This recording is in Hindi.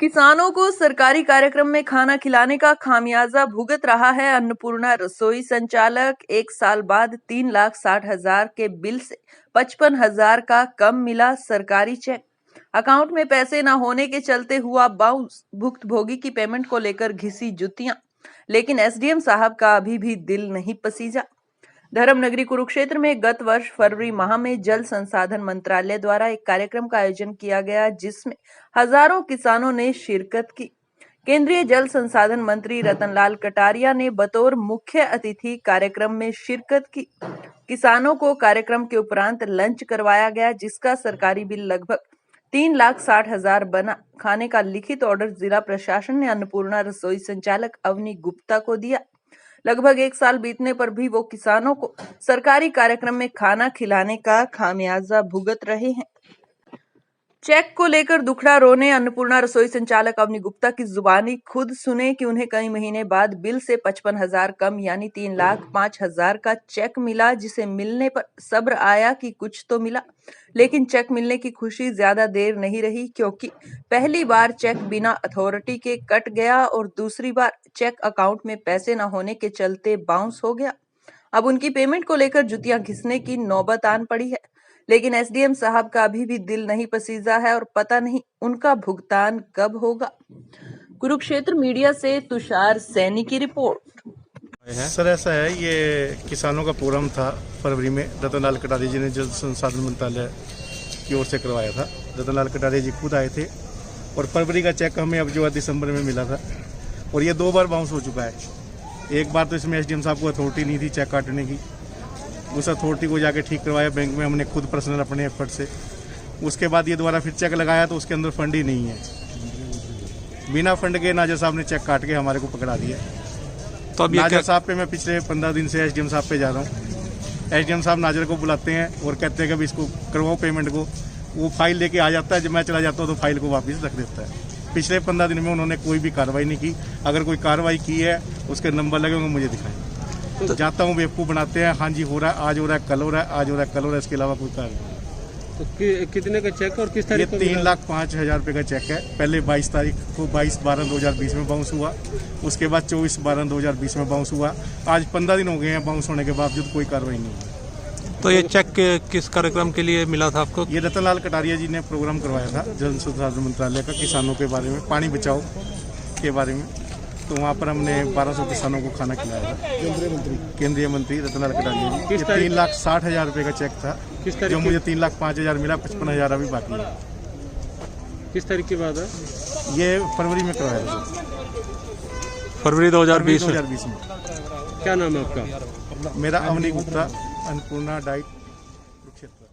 किसानों को सरकारी कार्यक्रम में खाना खिलाने का खामियाजा भुगत रहा है अन्नपूर्णा रसोई संचालक। 1 साल बाद 3,60,000 के बिल से 55,000 का कम मिला सरकारी चेक। अकाउंट में पैसे न होने के चलते हुआ बाउंस। भुक्तभोगी की पेमेंट को लेकर घिसी जुतियां, लेकिन एसडीएम साहब का अभी भी दिल नहीं पसीजा। धर्मनगरी कुरुक्षेत्र में गत वर्ष फरवरी माह में जल संसाधन मंत्रालय द्वारा एक कार्यक्रम का आयोजन किया गया, जिसमें हजारों किसानों ने शिरकत की। केंद्रीय जल संसाधन मंत्री रतनलाल कटारिया ने बतौर मुख्य अतिथि कार्यक्रम में शिरकत की। किसानों को कार्यक्रम के उपरांत लंच करवाया गया, जिसका सरकारी बिल लगभग 3,60,000 बना। खाने का लिखित ऑर्डर जिला प्रशासन ने अन्नपूर्णा रसोई संचालक अवनी गुप्ता को दिया। लगभग 1 साल बीतने पर भी वो किसानों को सरकारी कार्यक्रम में खाना खिलाने का खामियाजा भुगत रहे हैं। चेक को लेकर दुखड़ा रोने अन्नपूर्णा रसोई संचालक अवनी गुप्ता की जुबानी खुद सुने कि उन्हें कई महीने बाद बिल से 55,000 कम यानी 3,05,000 का चेक मिला, जिसे मिलने पर सब्र आया कि कुछ तो मिला। लेकिन चेक मिलने की खुशी ज्यादा देर नहीं रही, क्योंकि पहली बार चेक बिना अथॉरिटी के कट गया और दूसरी बार चेक अकाउंट में पैसे न होने के चलते बाउंस हो गया। अब उनकी पेमेंट को लेकर जुतियां घिसने की नौबत आन पड़ी है, लेकिन एसडीएम साहब का अभी भी दिल नहीं पसीजा है और पता नहीं उनका भुगतान कब होगा। कुरुक्षेत्र मीडिया से तुषार सैनी की रिपोर्ट। सर ऐसा है, ये किसानों का प्रोग्राम था फरवरी में। रतनलाल कटारिया जी ने जल संसाधन मंत्रालय की ओर से करवाया था। रतनलाल कटारिया जी खुद आए थे और फरवरी का चेक हमें अब जो है दिसंबर में मिला था और ये 2 बार बाउंस हो चुका है। एक बार तो इसमें एसडीएम साहब को अथॉरिटी नहीं थी चेक काटने की, उस अथॉरिटी को जाके ठीक करवाया बैंक में हमने खुद पर्सनल अपने एफर्ट से। उसके बाद ये दोबारा फिर चेक लगाया तो उसके अंदर फंड ही नहीं है। बिना फंड के नाजर साहब ने चेक काट के हमारे को पकड़ा दिया। तो अब नाजर साहब पे मैं पिछले 15 दिन से एसडीएम साहब पे जा रहा हूँ। एसडीएम साहब नाजर को बुलाते हैं और कहते हैं कि इसको करवाओ पेमेंट को। वो फाइल लेके आ जाता है, जब मैं चला जाता हूँ तो फाइल को वापस रख देता है। पिछले 15 दिन में उन्होंने कोई भी कार्रवाई नहीं की। अगर कोई कार्रवाई की है उसके नंबर लगे होंगे मुझे दिखाएं। तो जाता हूँ, बेवकूफ़ बनाते हैं। हाँ जी हो रहा है, आज हो रहा है, कल हो रहा है, आज हो रहा है, कल हो रहा है, इसके अलावा कोई कार्य नहीं। तो कितने का चेक और किस तारीख को? 3,05,000 रुपये का चेक है। पहले 22 तारीख को 22/12/2020 में बाउंस हुआ, उसके बाद 24/12/2020 में बाउंस हुआ। आज 15 दिन हो गए हैं बाउंस होने के बावजूद कोई कार्रवाई नहीं हुई। तो ये चेक किस कार्यक्रम के लिए मिला था आपको? ये रतनलाल कटारिया जी ने प्रोग्राम करवाया था जल संसाधन मंत्रालय का, किसानों के बारे में, पानी बचाओ के बारे में। तो वहाँ पर हमने 1200 किसानों को खाना खिलाया था। केंद्रीय मंत्री रतनलाल कटारिया जी। 3,60,000 रुपये का चेक था, जो मुझे 3,05,000 मिला। 55,000 अभी बाकी है। किस तारीख की बात है? ये फरवरी में करवाया था। फरवरी 2020 में। क्या नाम है आपका? मेरा अवनी गुप्ता, अन्नपूर्णा डाइट कुरुक्षेत्र।